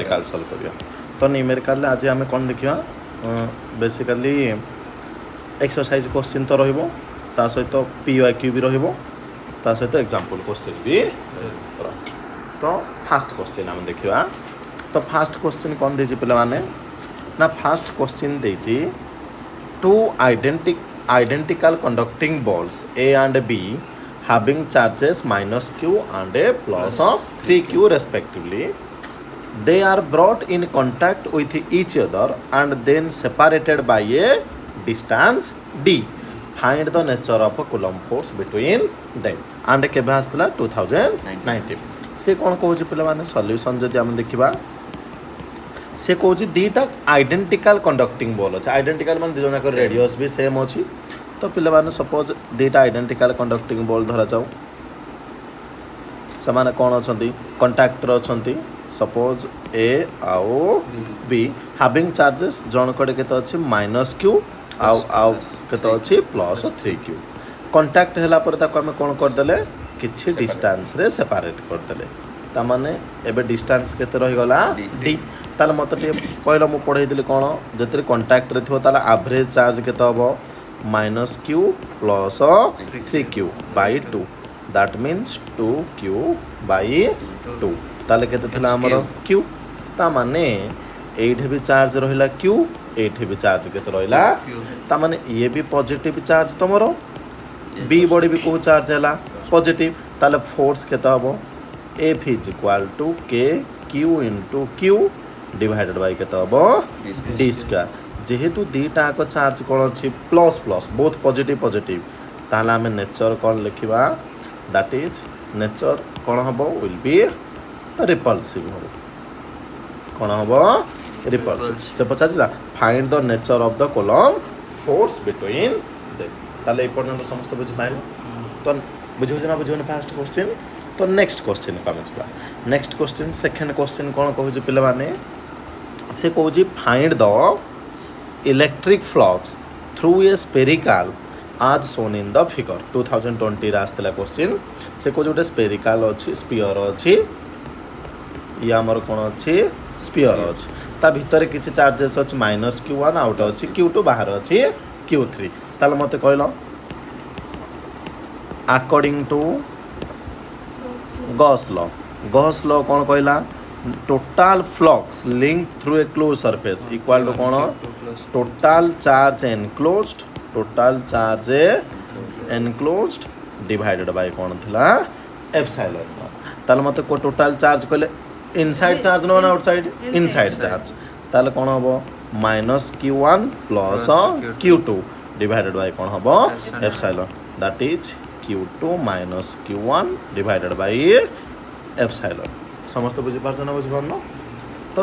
Numerical solve करिया तो numerical आज आम कौन देखा बेसिकली एक्सरसाइज क्वेश्चन तो रहिबो ता सहित PYQ भी रहिबो ता सहित एग्जांपल क्वेश्चन भी तो फास्ट क्वेश्चन आम देखा तो फास्ट क्वेश्चन कौन देछि पिला माने ना फास्ट क्वेश्चन देछि two identical conducting balls A and B having charges -q and a plus of 3q respectively. They are brought in contact with each other and then separated by a distance d. Find the nature of Coulomb force between them. And केबे आस्तला 2019 से कौन कहूँ पिला माने solution जदि हम देखिबा से कहूँ दीटा आइडेंटिकल कंडक्टिंग बॉल अच्छे आइडेंटिकल मान दुजन जाक रेडियस भी सेम अच्छी तो पिला माने सपोज दीटा आइडेंटिकल कंडक्टिंग बॉल धरा जाऊ से माने कौन अच्छा कंट्राक्टर अच्छा सपोज ए आउ बी हाविंग चार्जेस जन कड़े के अच्छे -q आउ के अच्छी +3q कंट्राक्ट है आम कौन करदे किसी डिस्टेंस रे सेपरेट करदे ताने एबे डिस्टेंस केते रहीगला d ताले मत कहल मु पढ़ाई कौन जो कंट्राक्ट रे ताले एवरेज चार्ज केते हम -q + 3q by 2 that means 2q by 2 ताले केते थिला हमर q ता माने एठे भी चार्ज रहिला q एठे भी चार्ज केते रहिला ता माने ये भी पॉजिटिव चार्ज तमरो b बॉडी भी को चार्ज हैला पॉजिटिव ताले फोर्स केते हम F = k q * q divided by केते हम d स्क्वायर जेहेतु दीटा को चार्ज कौन अच्छी प्लस प्लस बोथ पॉजिटिव ताहले आम नेचर कौन लिखा दैट इज नेचर कौन हम विल बी रिपल्सिव हम कौन हम रिपल्सिव से पचारा find the nature of the Coulomb force between them ताले पर्यंत समस्त बुझी पाइल तो बुझे ना बुझे फास्ट क्वेश्चन तो नेक्स्ट क्वेश्चन को आम जा नेक्स्ट क्वेश्चन सेकंड क्वेश्चन कौन कहूँ पिला माने से कहूँ find the electric flux through a spherical आज सोन इन द फिगर 2020 आसला क्वेश्चन से कहूँ गोटे स्पेरिकल अच्छी स्पीयर अच्छी ये आमर कौन अच्छी स्पीयर अच्छी ता भितर किसी चार्जेस अच्छी -q1 आउट अच्छी q2 बाहर अच्छी q3 ताले मते कहल अकॉर्डिंग टू गॉस लॉ कौन कहला total flux link through a close surface equal to कौन total charge enclosed divided by कौन थिला एप्सिलॉन ताले मते को टोटाल चार्ज कहले इनसाइड चार्ज न आउटसाइड इनसाइड चार्ज ताले कौन हबो -q1 + q2 डिवाइडेड बाय कौन हबो epsilon that is q2 - q1 divided by epsilon समस्त बुझी पार्छ ना बुझी पारनो तो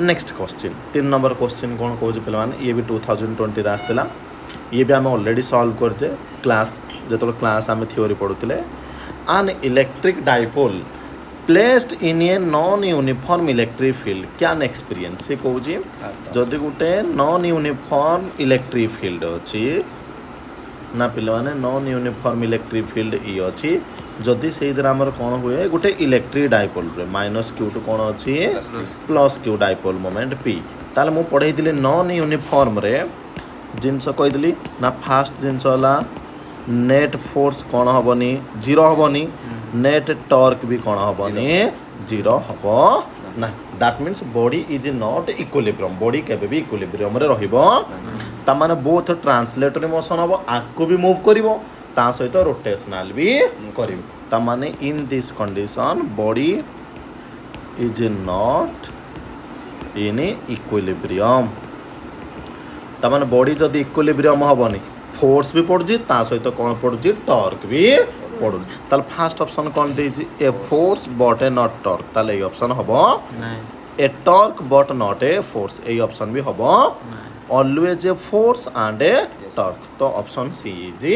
नेक्स्ट क्वेश्चन 3 नंबर क्वेश्चन कौन कहूँ पे ये भी 2020 आसला ये भी आम ऑलरेडी सॉल्व करजे क्लास जो क्लास आम थ्योरी पढ़ुले आन electric dipole placed in a non uniform electric field can experience से कहूँ जदि गोटे नॉन यूनिफॉर्म इलेक्ट्रिक फील्ड अच्छी ना पे non uniform electric field E अच्छी जदि से आमर कौन हुए गोटे इलेक्ट्रिक डाइपोल -q2 कौन अच्छी +q डाइपोल मोमेंट p ताले मु पढ़ाई नॉन यूनिफॉर्म रे जिनस कहीदी ना फास्ट जिनस नेट फोर्स कौन हेनी 0 हेनी नेट टॉर्क भी कौन हेनी 0 हम ना that means body is not equilibrium body केबे भी इक्विलिब्रियम रे रहिबो ता माने बोथ ट्रांसलेटरी मोशन हम आगको भी मूव करिवो ता सहित रोटेशनल भी करिवो ता माने in this condition body is not in equilibrium ता माने बॉडी जदि इक्विलिब्रियम हेनी फोर्स भी पड़ुची ता सहित कौन पड़ुची टॉर्क भी पड़ुची ताले फर्स्ट ऑप्शन कौन देछि a force but a not torque ताले ए ऑप्शन हबो a torque but not a force ए ऑप्शन भी हबो always a force and a torque तो option C is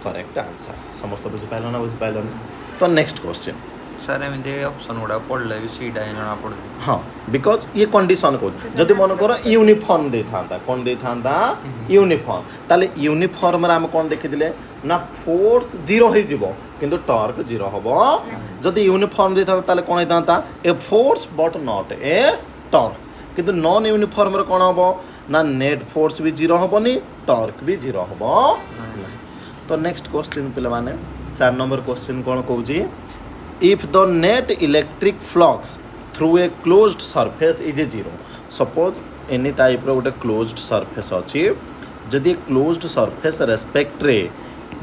correct answer समस्त बुझी पाइल ना बुझी पाइल तो नेक्स्ट क्वेश्चन सर एमती ऑप्शन गुड़ा पढ़ले भी सीधा ही जना पड़े हाँ बिकज ये कंडीशन को जदि मन कर यूनिफॉर्म दे था कौन दे था यूनिफॉर्म ताले यूनिफॉर्म रे हम कौन देखिदिले ना फोर्स 0 हो जिवो किंतु टॉर्क 0 हबो जदि यूनिफॉर्म दे था ताले कौन होता ए force but not A torque किंतु नॉन यूनिफॉर्म रे कोन हबो ना नेट फोर्स भी 0 हबोनी टॉर्क भी 0 हबो तो नेक्स्ट क्वेश्चन पिले माने 4 नंबर क्वेश्चन कोन कहूजी if the net electric flux through a closed surface is 0 suppose any type रो गोटे क्लोज्ड सरफेस अछि जदि क्लोज्ड सरफेस रेस्पेक्ट रे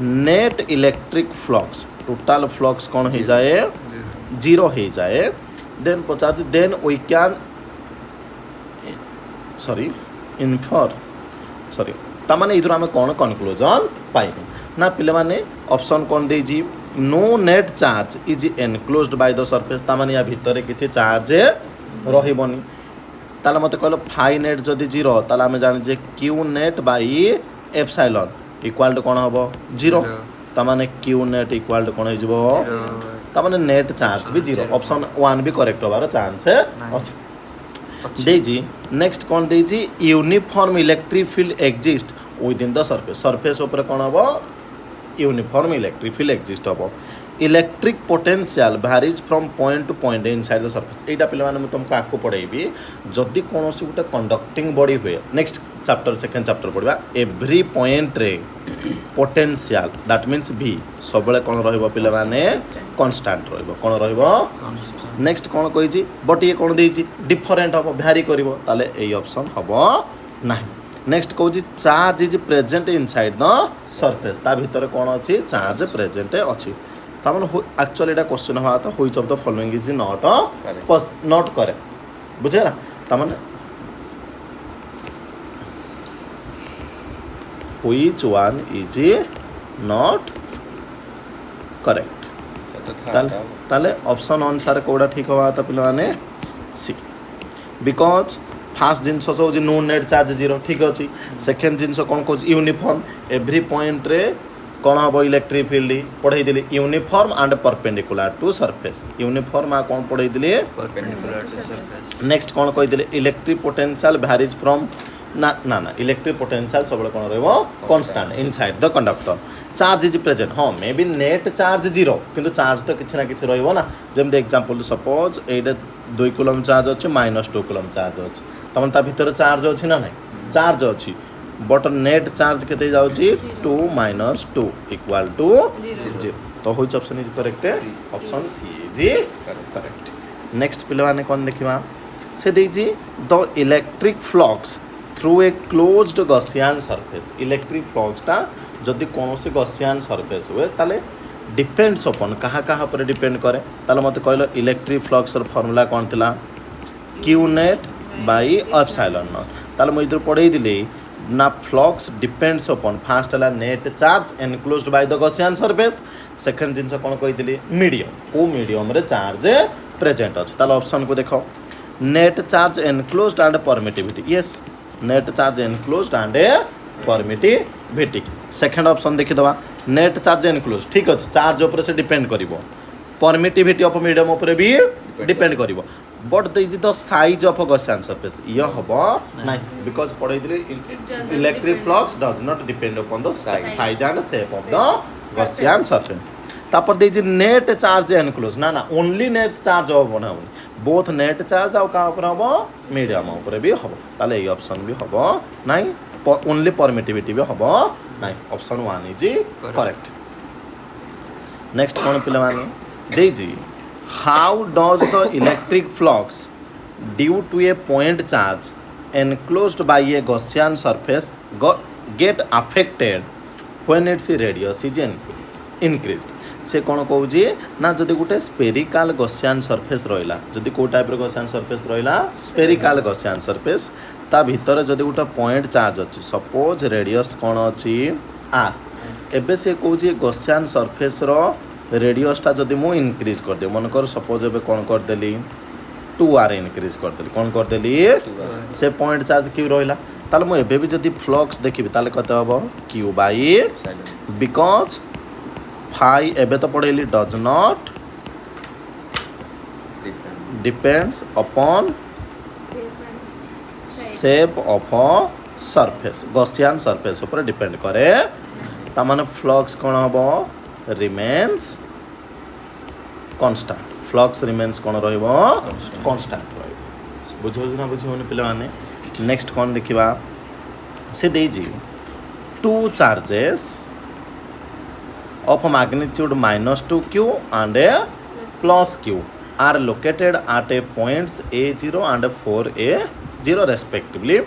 net electric flux total flux कौन हो जाए 0 हो जाए देन पचार then we can sorry infer sorry तामाने इधर आम कौन कनक्लूजन पाइबे ना पिले माने ऑप्शन कौन देजी no net charge is enclosed by the surface तामाने या भीतर किसी चार्ज रहिबनी ताले मते कहलो फाई नेट जदि 0 ताले आम जानि जे Q net by epsilon equal to कौन हम 0 तामाने क्यू नेट इक्वल टू कौन हो तामाने नेट चार्ज भी 0 ऑप्शन 1 भी करेक्ट होबार चांस अछि देजी नेक्स्ट कौन देजी uniform electric field exist within the surface surface ऊपर कौन हम यूनिफॉर्म इलेक्ट्रिक फील्ड एग्जिस्ट हम electric potential varies from point to point inside the surface एटा पिले माने मैं तुमको आको पढाइबी जदि कोनोसी गुटे कंडक्टिंग बॉडी हुए नेक्स्ट चैप्टर सेकंड चैप्टर पढ़वा एवरी पॉइंट रे पोटेंशियल दैट मींस v सबले कोन रहइबो पिले माने कांस्टेंट रहइबो कोन रहइबो नेक्स्ट कोन कहि छी बट ये कोन देई छी डिफरेंट हबो भ्यारी करिवो ताले एई ऑप्शन हबो नाही नेक्स्ट कहू छी charge is present inside the surface ता भीतर कोन अछि चार्ज प्रेजेंट अछि तामन एक्चुअली एटा क्वेश्चन हवा त which of the following is not correct बुझे ना तामन which one is not correct ताले ऑप्शन अनुसार कोडा ठीक होवा त पिला माने सी बिकॉज फर्स्ट जिंस जो नो नेट चार्ज 0 ठीक अछि सेकंड जिंस कोन को यूनिफॉर्म एवरी पॉइंट रे कोन हबो इलेक्ट्रिक फील्ड पढाई दिले uniform and perpendicular to surface uniform आ कोन पढाई दिले परपेंडिकुलर टू सरफेस नेक्स्ट कोन कहि दिले इलेक्ट्रिक पोटेंशियल varies फ्रॉम ना ना ना इलेक्ट्रिक पोटेंशियल सब कोन रहबो constant inside the conductor charge is present हां मे बी नेट चार्ज 0 किंतु चार्ज तो किछ ना किछ रहबो ना जेम दे एग्जांपल सपोज एडे 2 कूलम चार्ज अछि -2 कूलम चार्ज अछि तमन ता भीतर चार्ज अछि ना नहीं चार्ज अछि बट नेट चार्ज केते जाउची 2 - 2 इक्वल टू 0 तो होइछ option is correct option C is correct next पिलवाने कोन देखिबा से देजी the electric flux through a closed Gaussian surface electric flux ता जदि कोनोसी गॉसियन सरफेस हुए ताले डिपेंड्स अपन कहा पर डिपेंड करे ताले मते कहलो इलेक्ट्रिक फ्लक्स र फार्मूला कोन थिला q net by epsilon not ताले म इधर पढाई दिले ना फ्लक्स डिपेंड्स अपन फर्स्ट हला net charge enclosed by the Gaussian surface second जिंस कोन कहि दिले मीडियम ओ मीडियम रे चार्ज प्रेजेंट अछि ताले ऑप्शन को देखो net charge enclosed and permittivity yes net charge enclosed and permittivity second option देखि दवा नेट चार्ज एनक्लोज्ड ठीक अछि चार्ज ऊपर से डिपेंड करिवो परमिटिविटी ऑफ मीडियम ऊपर भी डिपेंड करिवो but the is the size of Gaussian surface ये हबो नाही बिकॉज़ पढाई दिले electric flux does not depend upon the size and shape of the Gaussian surface तापर दे नेट चार्ज एनक्लोज ना ना ओनली नेट चार्ज हबो ना बोथ नेट चार्ज आ का ऊपर हबो मीडियम ऊपर भी हबो ताले ये ऑप्शन भी हबो नाही ओनली परमिटिविटी भी हबो नाही ऑप्शन 1 इज करेक्ट नेक्स्ट कोन पिले माने देजी how does the electric flux due to a point charge enclosed by a Gaussian surface get affected when its radius is increased से कौन कहूँ ना जदि गोटे स्पेरिकाल गॉसियन सरफेस रहा जदि को टाइप गॉसियन सरफेस रहा स्पेरिकाल गॉसियन सरफेस ता भीतर जदि गोटे पॉइंट चार्ज अच्छी सपोज रेडियस कौन अच्छी आर एबे से कहूँ गॉसियन सरफेस रो रेडियसटा जदि मु इनक्रीज कर दे मनकर सपोज एबे कौन करदेली 2r इनक्रीज करदेली कौन करदेली से पॉइंट चार्ज क्यू रहा ताले मु एबे भी जदि फ्लक्स देखिबी ताले कते हबो q बाय बिकॉज फाई एबे तो पढ़ेली does not depends upon shape of surface Gaussian surface ऊपर डिपेंड करे ता माने फ्लक्स कोन हबो रिमेन्स कांस्टेंट फ्लक्स रिमेन्स कोन रहइबो कांस्टेंट रहइबो बुझाऊँ ना बुझाऊनि पिलाने नेक्स्ट कौन देखा से देजी two charges of magnitude -2q and a +q are located at a points a0 and 4a0 respectively.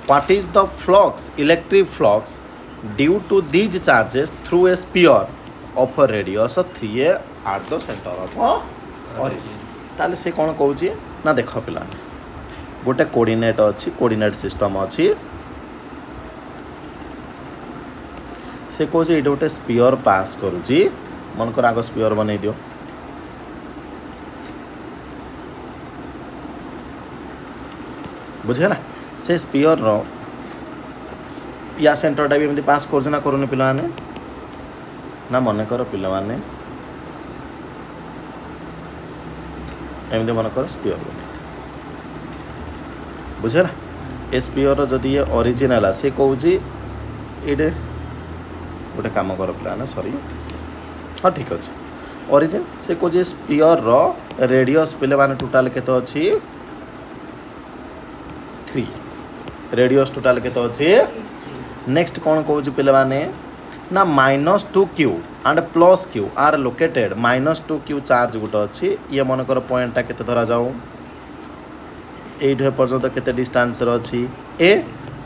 What is the flux, electric flux due to these charges through a sphere of a radius 3a at the center of origin? ताले से कौन कहूँ ना देख पिला गोटे coordinate अच्छी coordinate system अच्छी से कौन ये गोटे स्पीयर पास करुच्ची मनकर आग स्पीयर बनई दियो बुझेगा से स्पीयर रो या सेंटरटा भी एमती पास कर ना करूनी पिलाने ना मन कर पिलाने एमती मन कर स्पीयर बन बुझेगा ए स्पीयर जदि ये ओरिजिनल से कौन ये गोटे कम कर पिलाने सॉरी हाँ ठीक अच्छे ओरिजिन से कौन स्पीयर रो रेडियस पिले माने टोटाल केते अछि 3 रेडियस टोटाल केते अछि नेक्स्ट कौन कहूँ पिले माने ना -2q and +q are located -2q charge गोटे अच्छी ये मनकर पॉइंटा केते धरा जाऊ एठे पर्यंत केते डिस्टेंस रे अछि ए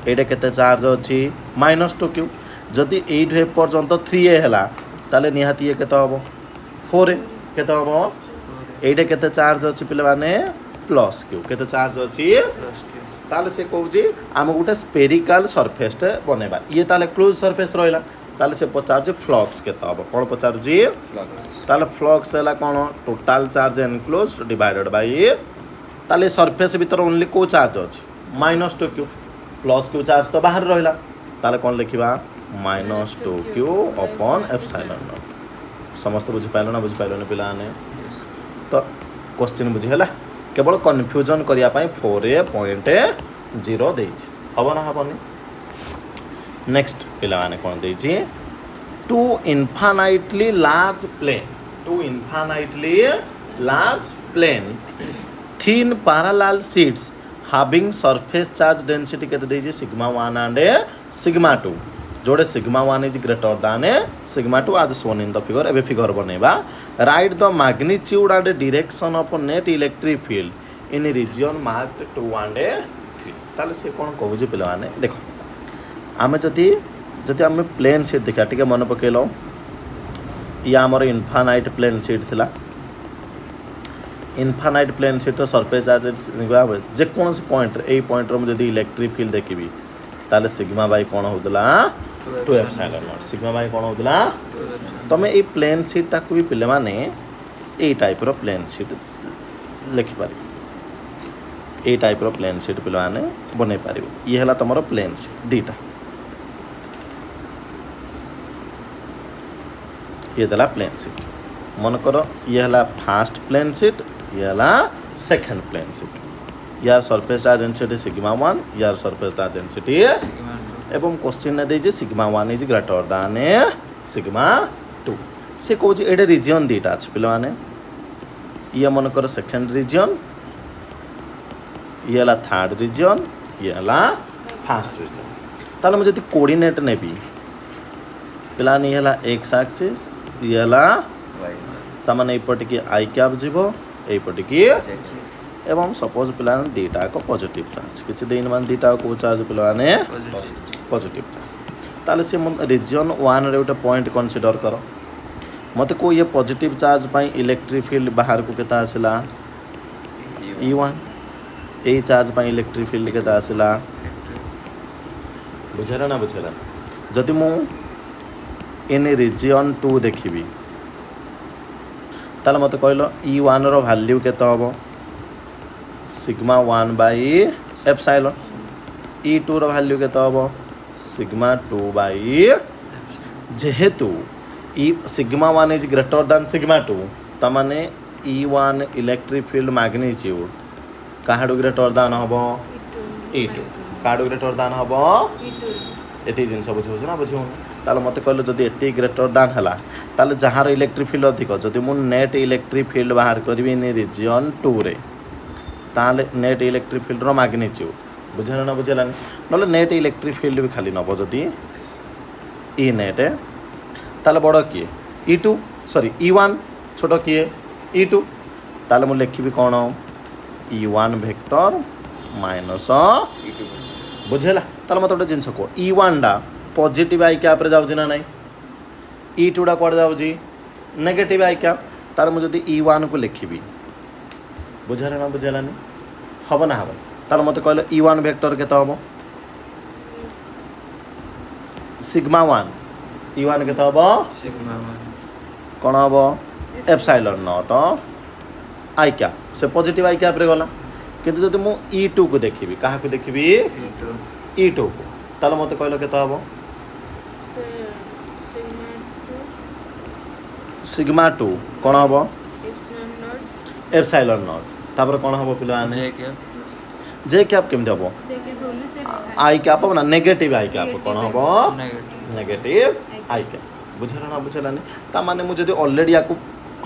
एडे केते चार्ज अछि -2q जदि एठे पर्यंत 3a हैला ताले निहाती ये केते हबो 4a केते हबो एडे केते चार्ज अछि पिले माने +q केते चार्ज अछि ताले से कहूँ आम गोटे स्पेरिकल सरफेस बनेबा ये ताले क्लोज सरफेस रहिला ताले से पचार फ्लक्स केते हबो कोन पचार जी ताले फ्लक्स हैला कोन total charge enclosed divided by ताले सरफेस भीतर ओनली को चार्ज अछि -2q +q चार्ज तो बाहर रहिला ताले कोन लिखिबा -2q अपॉन एप्सिलॉन नॉट समस्त बुझी पाइलो ना बुझी पाइलो पिलाने तो क्वेश्चन बुझी हैला केवल कन्फ्यूजन करिया पई 4a.0 देछि हबो ना हबोनी नेक्स्ट पिलाने कोन देछि two infinitely large plane thin parallel sheets having surface charge density केते देछि sigma 1 and sigma 2 जोड़े sigma 1 is greater than sigma 2 as shown in the figure एबे फिगर बनेबा write the magnitude and direction of net electric field in region marked 2 and 3 ताले से कोन कहू जे पिला माने देखो आमे जति आमे प्लेन शीट देखा ठीक मन पकेलो या हमर इनफाइनाइट प्लेन शीट थिला infinite plane sheet surface charge जे कौन से पॉइंट ए पॉइंट रो जदी इलेक्ट्रिक फील्ड देखिबी ताले सिग्मा बाय कोन होदला 2 एप्सिलॉन नॉट सिग्मा बाय कोन होदला तमे ए प्लेन शीट ताकू भी पिले माने ए टाइप रो प्लेन शीट लिखि पारी ए टाइप रो प्लेन शीट पिले माने बने पारिबो ये हला तमरो प्लेन शीट दीटा ये दला प्लेन शीट मन करो ये हला फर्स्ट प्लेन शीट ये हला सेकंड प्लेन शीट यार सरफेस चार्ज डेंसिटी सिग्मा 1 यार सरफेस चार्ज डेंसिटी एवं क्वेश्चन ने देजे sigma 1 is greater than sigma 2 से कहूँ एडे रीजन दीटा अच्छे पे माने ये मन कर सेकंड रीजन ये थर्ड रीजन ये फर्स्ट रीजन ताले मुझे कोऑर्डिनेट नेबी पिलानी ये एक्स एक्सिस ये तमाने एपटिकी आई कैप जीवो एपटिकी एवं सपोज पिलाने दीटा को पॉजिटिव चार्ज किछि दिन मान दीटा को चार्ज पिलाने पॉजिटिव चार्ज ताले से रीजन 1 रे उटे पॉइंट कंसीडर करो मते को ये पॉजिटिव चार्ज पाई इलेक्ट्रिक फील्ड बाहर को केता आसिला E1 ए चार्ज पाई इलेक्ट्रिक फील्ड केता आसिला बुझेला ना बुझेला जदि मु इन रीजन 2 देखिबी ताले मते कहलो E1 रो वैल्यू केता हबो सिग्मा 1 बाय एप्सिलॉन E2 रो वैल्यू केता हबो सिग्मा 2 बाय जेहेतु ई sigma 1 is greater than sigma 2 तमाने E1 इलेक्ट्रिक फील्ड मैग्नीट्यूड काहाडू ग्रेटर देन हबो E2 काहाडू ग्रेटर देन हबो एते जिंस बुझो ना बुझो ताले मते कहलो जदी एते ग्रेटर देन हला ताले जहार इलेक्ट्रिक फील्ड अधिक जदी मु नेट इलेक्ट्रिक फील्ड बाहर करबी इन रीजन 2 रे ताले नेट इलेक्ट्रिक फील्ड रो मैग्नीट्यूड बुझेला ना बुझेलानी नले नेट इलेक्ट्रिक फील्ड भी खाली नब जदि ई नेट ताले बड़ किए E2 सॉरी E1 छोट किए E2 ताले मु लिखिबी कोन E1 वेक्टर माइनस बुझेला ताले मत गोटे जिनस को E1 डा पॉजिटिव आई कैप रे जाउजी ना नाही E2 डा कोड जाउजी नेगेटिव आई कैप तार मु जदि E1 को लिखिबी बुझेला ना बुझेलानी हबो ना हबो ताले मते कहले E1 वेक्टर केते हबो सिग्मा 1 E1 केते हबो सिग्मा 1 कोन हबो एप्सिलॉन नॉट आई कैप से पॉजिटिव आई कैप रे गला किंतु जदि मु E2 को देखिबी काहा को देखिबी E2 को ताले मते कहले केते हबो सिग्मा 2 कोन हबो एप्सिलॉन नॉट तापर कोन हबो पिला जे के जे कैप केमते हबो आई कैप हबो ना नेगेटिव आई कैप कोन हबो नेगेटिव नेगेटिव आई कैप बुझला ना बुझलानी ता माने मु जदि ऑलरेडी याकू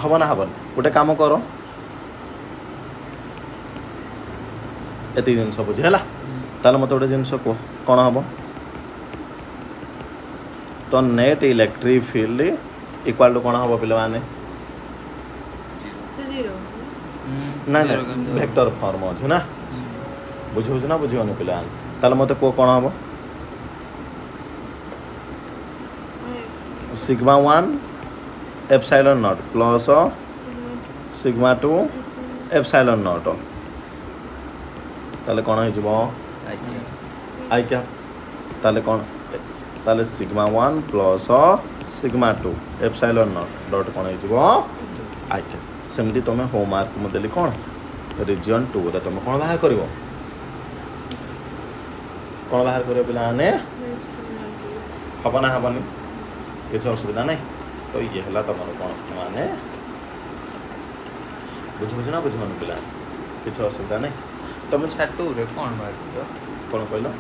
हबो ना हबो गोटे काम करो एति दिन सब बुझेला ताले मते गोटे जिंस को कोन हबो तो net electric field equal to कोन हबो पिला माने ना ना वेक्टर फॉर्म अछि ना बुझो ना बुझियो न पिला ताले मते को कोन हबो sigma 1 epsilon nought plus sigma 2 epsilon not ताले कोन हो जबो आई क्या ताले कोन ताले sigma 1 plus sigma 2 epsilon nought dot कोन हो जबो आई क्या सेमती तुम होमवर्क मु देली कोन रीजन 2 रे तुम कोन बाहर करिवो कोन बाहर करिवो पिला ने हबो ना हबनी किसी असुविधा नहीं तो ये हला तुम कौन माने बुझ ना बुझन पिला किसी असुविधा नहीं तुम साटू रे कोन बात कौन कहलो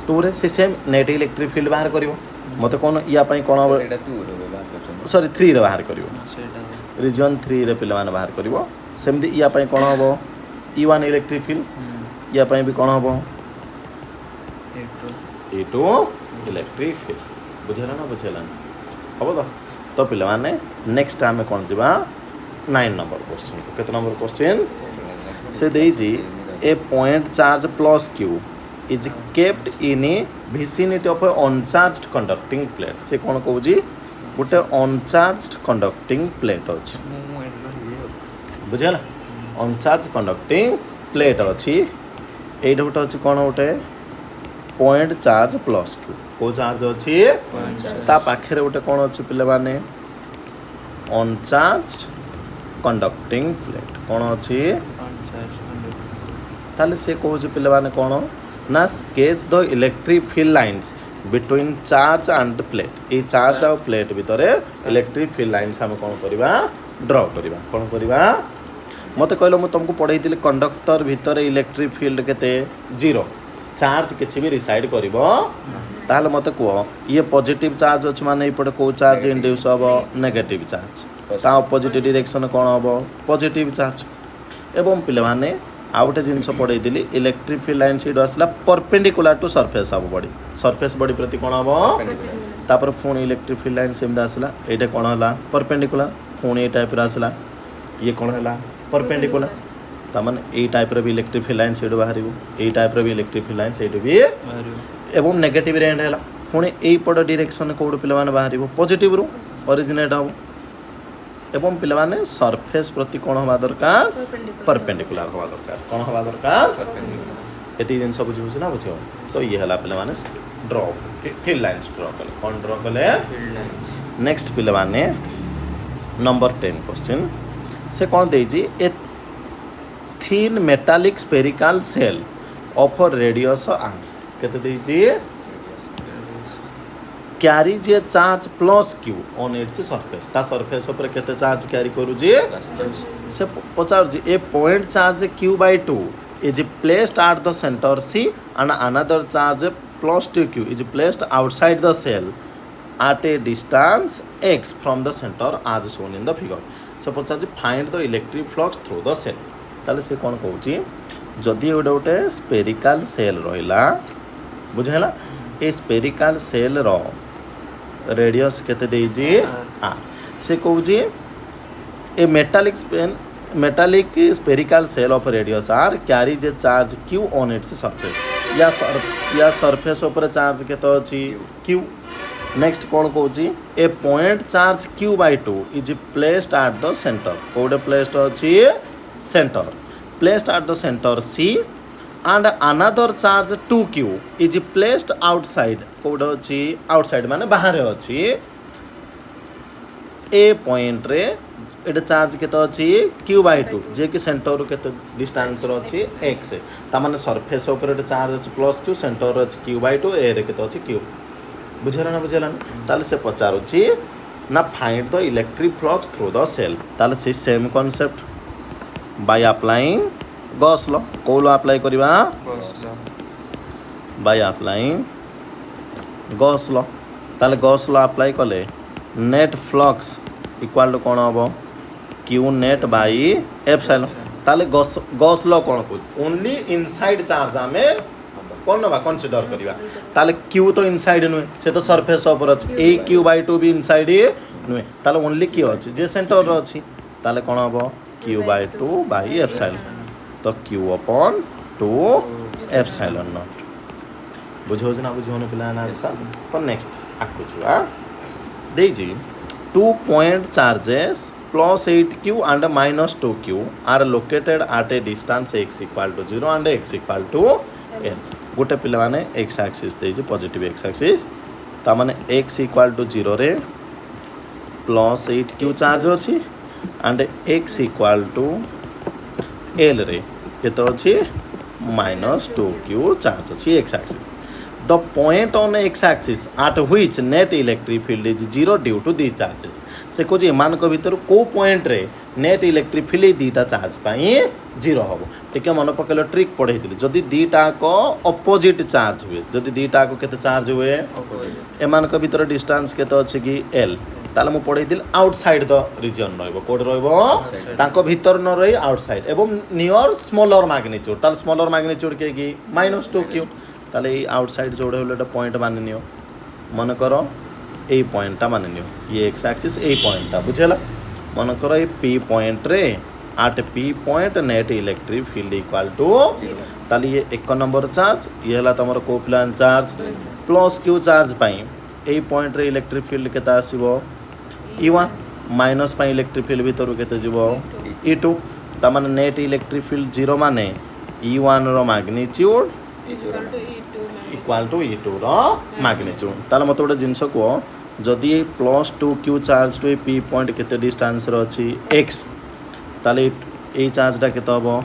टू रे से सेम नेट इलेक्ट्रिक फील्ड बाहर करिवो मते कोन या पई कोन एटा 2 रे बाहर करछन सॉरी 3 रे बाहर करिवो सेटा रीजन 3 रे पिला माने बाहर करिवो सेमदी या पई कोन हबो E1 इलेक्ट्रिक फील्ड या पई भी कोन हबो E2 इलेक्ट्रिक फील्ड बुझेला ना बुझेला हबो तो पिला माने नेक्स्ट टाइम कोन जिबा 9 नंबर क्वेश्चन को केतना नंबर क्वेश्चन से देई जी a point charge plus q is kept in a vicinity of a uncharged conducting plate से कोन कहू जी गोटे अनचार्ज्ड कंडक्टिंग प्लेट अछि बुझेला अनचार्ज कंडक्टिंग प्लेट अछि एटा गोटे अछि कोन गोटे पॉइंट चार्ज प्लस q को चार्ज अछि ता पाखरे गोटे कोन अछि पिले माने अनचार्ज्ड कंडक्टिंग प्लेट कोन अछि ताले से कहू छी पिले माने कोन ना sketch the electric field lines between charge end plate A charge और प्लेट भीतर इलेक्ट्रिक फील्ड लाइंस हम कोन करबा ड्रा करबा कोन करबा मते कहलो मु तुमको पढाई दिले कंडक्टर भीतर इलेक्ट्रिक फील्ड केते 0 चार्ज किछि भी रिसाइड करिवो ताले मते को ये पॉजिटिव चार्ज अछि माने इपटे को चार्ज इंड्यूस हबो नेगेटिव चार्ज ता ऑपोजिट डायरेक्शन कोन हबो पॉजिटिव चार्ज एवं पिले माने आ गोटे जिनस पढ़ाई दिली इलेक्ट्रिक फील्ड लाइन सीड आसला परपेंडिकुलर टू सरफेस सब बॉडी सरफेस बॉडी प्रति कोन हबो तापर phone electric field line same आसला एटा कोन हला परपेंडिकुलर फोन ए टाइप रा आसला ये कोन हला परपेंडिकुलर ता माने ए टाइप रे भी इलेक्ट्रिक फील्ड लाइन सीड बाहरिबो ए टाइप रे भी इलेक्ट्रिक फील्ड लाइन सीड भी बाहरिबो एवं नेगेटिव रे एंड हला फोन ए पड डायरेक्शन कोड पिला माने बाहरिबो पॉजिटिव रो ओरिजिनेट हबो एवं पिला माने सरफेस प्रति कोन हवा दरकार परपेंडिकुलर हवा दरकार कोन हवा दरकार एति दिन सब बुझु ना बुझो तो ये हला पिला माने ड्रॉ फील्ड लाइंस ड्रॉ कर कोन ड्रॉ करले नेक्स्ट पिला माने नंबर 10 क्वेश्चन से कोन देई जी a thin metallic spherical shell of radius r केते देई जी carries a charge plus q on its surface ता surface ऊपर केते चार्ज कैरी करू जी से पचार जी a point charge q by 2 is placed at the center c and another charge plus 2q is placed outside the cell at a distance x from the center as shown in the figure से पचार find the electric flux through the cell ताले से कौन कहूँ जदि गोटे गोटे spherical shell रहा बुझेला ए स्पेरिकाल सेल रो रेडियस केते देजी आ से कहूँ a metallic spherical shell of radius R carries a charge Q on its surface या सरफेस ऊपर चार्ज केते अछि क्यू नेक्स्ट कौन कहूँ a point charge Q by 2 is placed at the centre कोडे प्लेस्ड अछि centre placed at the centre C and another charge 2q is placed outside कोडे अछि आउटसाइड माने बाहर अछि ए पॉइंट रे एटा चार्ज केते अछि q बाय 2 जे कि सेंटर केते डिस्टेंस रो अछि x ता माने सरफेस ऊपर एटा चार्ज अछि प्लस q सेंटर रो अछि q बाय 2 ए रे केते अछि q बुझेला ना ताले से पचारुछि ना find the electric flux through the cell ताले से same concept by applying Gauss law को लॉ अप्लाई करबा बाय अप्लाइंग गॉस लॉ ताले गॉस लॉ अप्लाई कले नेट फ्लक्स इक्वल टू कोन हबो q नेट बाय एप्सिलॉन ताले गॉस लॉ कोन कहू ओनली इनसाइड चार्ज हमें कौन नवा कंसीडर करिवा ताले q तो इनसाइड नुए से तो सरफेस ऊपर अछि ए q बाय 2 भी इनसाइड नुए ताले ओनली q अछि जे सेंटर रो अछि ताले कोन हबो q बाय 2 बाय एप्सिलॉन तो q अपॉन 2 एप्सिलॉन नॉट बुझो जना बुझो न पिला ना आंसर तो नेक्स्ट आकु जुआ देई जी 2 point charges plus 8q and minus 2q are located at a distance x equal to 0 and x equal to n गोटे पिला माने x एक्सिस देछि पॉजिटिव x एक्सिस ता माने x इक्वल टू 0 रे प्लस 8q चार्ज अछि and x equal to l रे केतो अछि माइनस 2q चार्ज अछि x axis the point on x axis at which net electric field is 0 due to the charges से कोछि मान को भीतर को पॉइंट रे नेट इलेक्ट्रिक फील्ड दीटा चार्ज पाई 0 हबो ठीक है मन पकेलो ट्रिक पढ़े दिली जदी दीटा को ऑपोजिट चार्ज हुए जदी दीटा को केते चार्ज हुए एमान को भीतर डिस्टेंस केते अछि कि l ताले मु पढ़े दिल आउटसाइड द रीजन रहबो कोड रहबो ताको भीतर न रही आउटसाइड एवं नियर स्मॉलर मैग्नीट्यूड ताले स्मॉलर मैग्नीट्यूड के कि -2q ताले ई आउटसाइड जोड़े होले पॉइंट मान नियो मन करो ए पॉइंटटा मान नियो ये x एक्सिस ए पॉइंटटा बुझेला मन करो ए p पॉइंट रे at p point net electric field equal to ताली ये 1 नंबर चार्ज ये हला तमरो कोप्लान चार्ज प्लस q चार्ज पाई ए पॉइंट रे इलेक्ट्रिक फील्ड केता आसीबो e1 माइनस पाई इलेक्ट्रिक फील्ड भीतर केते जीवो e2 ता माने नेट इलेक्ट्रिक फील्ड 0 माने e1 रो मैग्नीट्यूड इक्वल टू e2 रो मैग्नीट्यूड ताले मते गोटे जिंस को जदि plus 2q charge to p point केते डिस्टेंस रो अछि x ताले ए चार्जटा केते हबो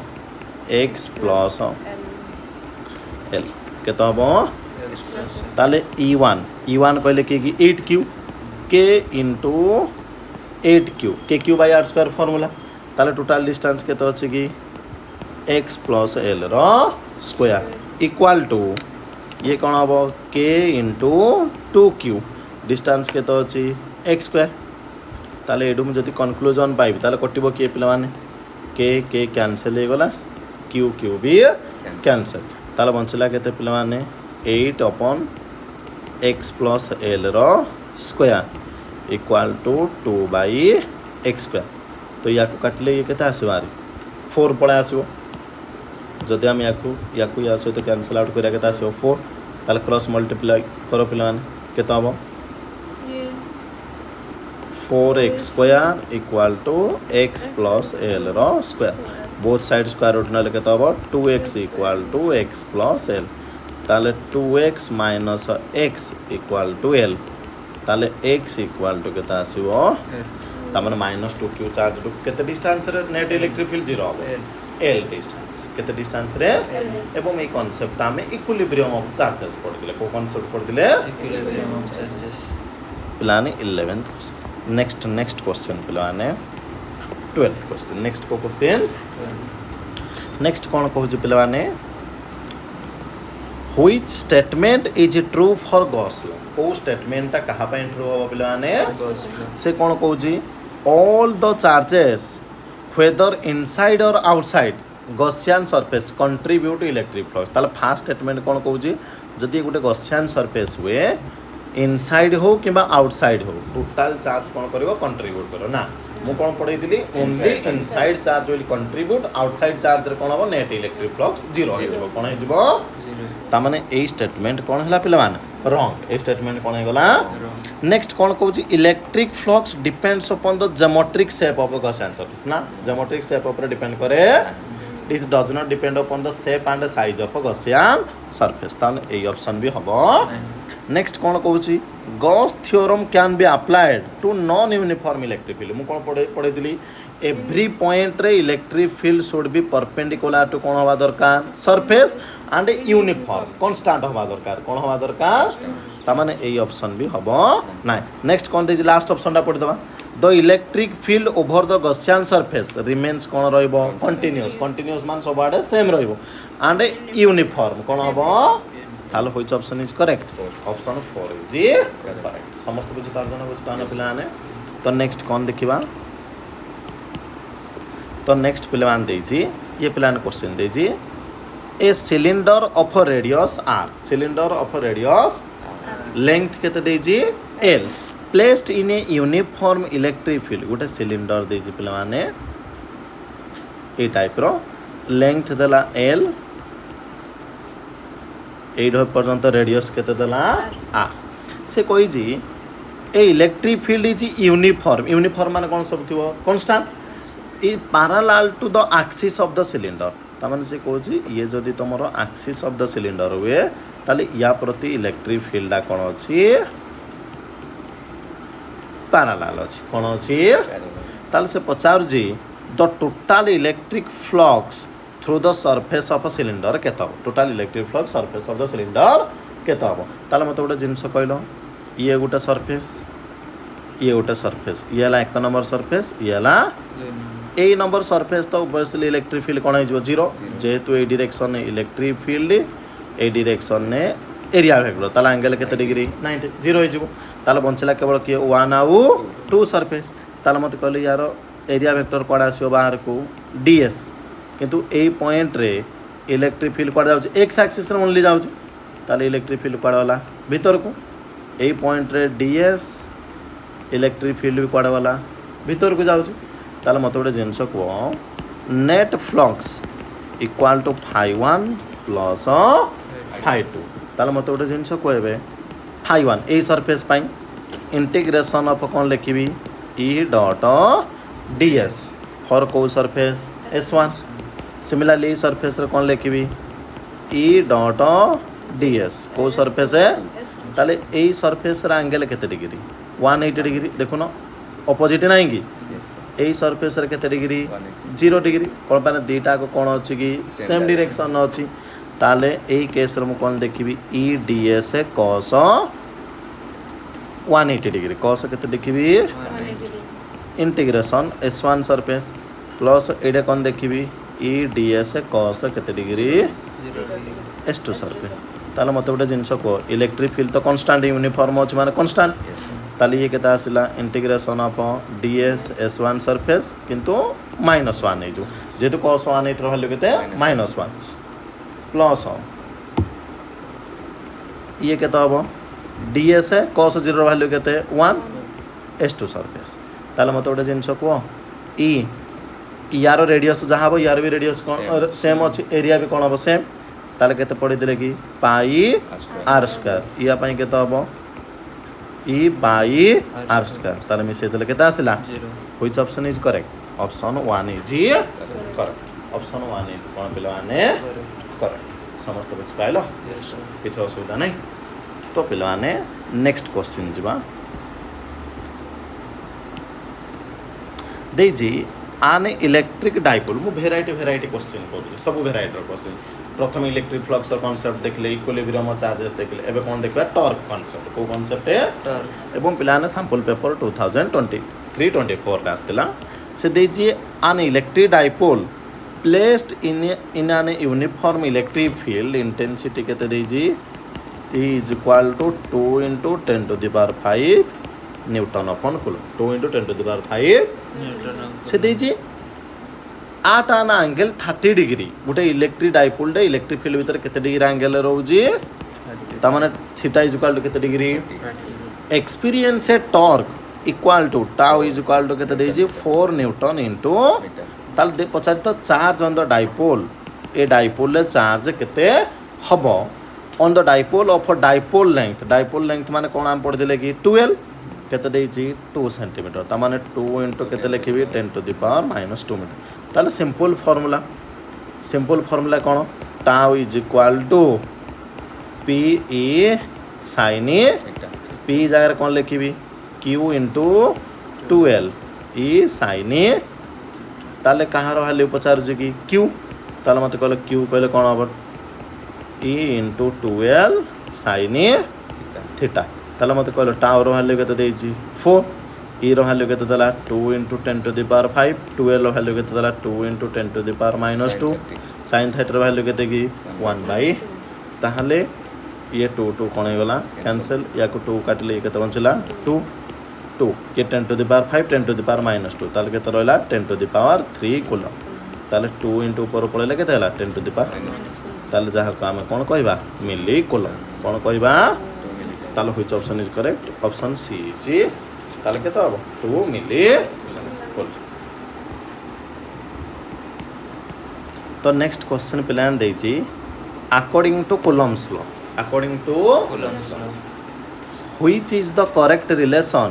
x प्लस l केते हबो ताले e1 कहले कि 8q k into 8q kq बाय r स्क्वायर फार्मूला ताले टोटल डिस्टेंस केते अछि कि x प्लस l रो स्क्वायर इक्वल टू ये कौन हम k इंटू 2q डिस्टेंस के तो अच्छी x स्क्वायर ताले एडू मुझे कन्क्लूजन पाइबी ताले कटिबो के पिला माने k कैंसिल हो गला q भी कैंसिल ताले बंचला केते पिला माने 8 अपॉन x प्लस l रो square equal to 2 by x square तो या को काटले ये केते आसीबो 4 पळे आसीबो जदि हम या सहित कैंसल आउट करिया केते आसीबो 4 ताले क्रॉस मल्टीप्लाई करो पिला माने केते हबो 4x square equal to x plus l रो square both side square root नले केते हबो 2x equal to x plus l ताले 2x minus x equal to l ताले x इक्वल टू केते आसीबो ता माने -2q चार्ज टू केते डिस्टेंस रे नेट इलेक्ट्रिक फील्ड 0 हबो l डिस्टेंस केते डिस्टेंस रे एवं ए कांसेप्ट हमें इक्विलिब्रियम ऑफ चार्जेस पढ़ दिले को कांसेप्ट पढ़ दिले इक्विलिब्रियम ऑफ चार्जेस पिलाने 11th नेक्स्ट क्वेश्चन पिलाने 12th क्वेश्चन नेक्स्ट को क्वेश्चन नेक्स्ट कोन कहू पिलाने which statement is true for Gauss law को स्टेटमेंट ता कहा पे ट्रू हो पिलाने से कोन कहू जी all the charges whether inside or outside Gaussian surface contribute to electric flux ताले फास्ट स्टेटमेंट कौन कहूँ जदि गोटे Gaussian surface हुए इनसाइड हो कि आउटसाइड हो टोटाल चार्ज कौन करिवो कंट्रीब्यूट करो ना मु कौन पढ़ी only inside charge will contribute outside charge रे कौन हो नेट इलेक्ट्रिक फ्लक्स जीरो हो कौन हो ता माने ए स्टेटमेंट कौन हला पिला माने रॉन्ग ए स्टेटमेंट कौन हेगला नेक्स्ट कौन कहूँ electric flux depends upon the geometric shape of Gaussian surface ना ज्योमेट्रिक शेप ऊपर डिपेंड करे it does not depend upon the shape and size of Gaussian surface ता ए ऑप्शन भी हबो नेक्स्ट कौन कहूँ Gauss theorem can be applied to non uniform electric field मु कौन पढ़ी एव्री पॉइंट रे electric field should be perpendicular to कौन हवा दरकार सरफेस एंड यूनिफॉर्म कांस्टेंट हवा दरकार कौन हवा दरकार तामाने ए ऑप्शन भी हबो ना नेक्स्ट कौन दे लास्ट ऑप्शन टा पढ़ी दबा the electric field over the Gaussian surface remains कौन रहइबो कंटीन्यूअस मान सब आडे सेम रहइबो एंड यूनिफॉर्म कौन हबो तालो होइछ option is correct option 4 is correct समस्त बुझी पारदन बुझी पाना पिलाने तो नेक्स्ट कौन देखिबा तो नेक्स्ट पिलान देजी ये पिलान क्वेश्चन देजी a cylinder of radius R cylinder of radius length केते देजी L placed in a uniform electric field गोटे सिलिंडर देजी पिलाने ए टाइप रो लेंथ देला एल एड पर्यंत रेडियस केते देला आर से कोई जी ए इलेक्ट्रिक फील्ड इज यूनिफॉर्म माने कोन सब थिबो constant E parallel to the axis of the cylinder तामाने से कहू जी ये जदि तुमरो एक्सिस ऑफ द सिलिंडर हुए ताले या प्रति इलेक्ट्रिक फील्ड कोन अछि पैरेलल अछि कोन अछि ताले से पचार जी the total electric flux through the surface of a cylinder केतो total electric flux surface of the cylinder केतो हबो ताले मते गोटे जिंस कहलो ये गोटे सरफेस ये गोटे सरफेस ये ला एक नंबर सरफेस ये ला ए नंबर सरफेस तो ऑब्वियसली इलेक्ट्रिक फील्ड कोन हो जीरो जेहेतु ए डायरेक्शन ने इलेक्ट्रिक फील्ड ए डायरेक्शन ने एरिया वेक्टर ताला एंगल केते डिग्री 90 जीरो हो जिवो ताला बंचला केवल के 1 आउ 2 सरफेस ताला मते कहले यार एरिया वेक्टर कोड आसीओ बाहर को डीएस किंतु ए पॉइंट रे इलेक्ट्रिक फील्ड कोड जाउछ एक्स एक्सिस रे ओनली जाउछ ताले इलेक्ट्रिक फील्ड कोड वाला भीतर को ए पॉइंट रे डीएस इलेक्ट्रिक फील्ड भी कोड वाला भीतर को जाउछ ताले मते गोटे जिनस को net flux equal to φ1 plus φ2 ताले मते गोटे जिनस कहबे φ1 ए सरफेस पाई इंटीग्रेशन ऑफ कौन लिखिबी ई डॉट डीएस फॉर को सरफेस S1 सिमिलरली सरफेस रे कौन लिखिबी ई डॉट डीएस को सरफेस है ताले ए सरफेस रे एंगल केते डिग्री 180 डिग्री देखो ना ऑपोजिट नहीं की ए सरफेस रे केते डिग्री 0 डिग्री कोन पाने दीटा को कोन अछि की सेम डायरेक्शन अछि ताले ए केस रे मु कोन देखिबी E ds cos 180 degree cos केते देखिबी इंटीग्रेशन S1 सरफेस प्लस एडे कोन देखिबी ई डीएस cos केते डिग्री S2 सरफेस ताले मते गोटे जिंस को इलेक्ट्रिक फील्ड तो कांस्टेंट यूनिफॉर्म अछि माने कांस्टेंट ताले ये केता आसिला integration of ds S1 surface किंतु -1 नै जो जेतु cos 180 रो वैल्यू केते -1 प्लस ये केता हबो डीएस है cos 0 रो वैल्यू केते 1 S2 सरफेस ताले मते गोटे जिंस को ई यार रेडियस जहाँ हबो यार भी रेडियस कोन सेम अछि एरिया भी कोन हबो सेम ताले केते पड़ी दिले कि पाई आर स्क्वायर या पाई केते हबो ई बाई आर स्क्वायर ताले मिसे देले केते आसिला which option is correct option 1 is correct option 1 is कोन पिलाने करेक्ट समस्त बुझ पाइलो किछ असुविधा नै तो पिलाने नेक्स्ट क्वेश्चन जिबा देजी आने इलेक्ट्रिक डाइपोल मु वेराइटी क्वेश्चन करू सब वेराइटी क्वेश्चन प्रथम इलेक्ट्रिक फ्लक्स कांसेप्ट देखले इक्विलिब्रियम चार्जेस देखले एबे कोन देखबा टॉर्क कांसेप्ट को कांसेप्ट है टॉर्क एवं पिलाने सैंपल पेपर 2023-24 का आस्तिला से देजी आने electric dipole placed in an uniform electric field intensity केते देजी is equal to 2 × 10⁵ newton upon coulomb 2 × 10⁵ से देजी at an angle 30 डिग्री गोटे इलेक्ट्रिक डाइपोल डे इलेक्ट्रिक फील्ड भीतर केते डिग्री एंगल रोजी ता माने थीटा इज इक्वल टू केते degree experience a torque equal to tau is equal to केते देजी 4 न्यूटन इनटू ताल दे पचार तो charge on the dipole a dipole ले चार्ज केते हबो on the dipole of a dipole length माने कोन हम पढ़ दिले कि 12 केते देजी 2 सेंटीमीटर ता माने 2 * केते लिखिबी 10⁻⁻² मीटर ताले सिंपल फार्मूला कौन tau is equal to p E sine p जगह कौन लिखी क्यू इंटू 12 ई साइन ताले कहाँ वैल्यू पचारुଛି कि क्यू ताले मत कहले क्यू कहले कौन हम ई इंटू 12 साइन थीटा ताले मत कहले टाउ वैल्यू केते देछि 4 ई वैल्यू केते दला 2 × 10⁵ 12 वैल्यू केते दला 2 × 10⁻⁻² sin थीटा वैल्यू केते कि 1/, ताहले ये 2 कोन हे गला कैंसिल या को 2 काटले केते बचला 2 ये 10⁵ 10⁻⁻² ताले केते रहला 10⁻³ कूलम ताले 2 * ऊपर पळेला केते हला 10⁻, ताले जहा को हम कोन कहबा मिली कूलम कोन कहबा ताले which option is correct option C is ताले केते हबो 2 मिली कूलम। तो नेक्स्ट क्वेश्चन प्लान देछि according to Coulomb's law which is the correct relation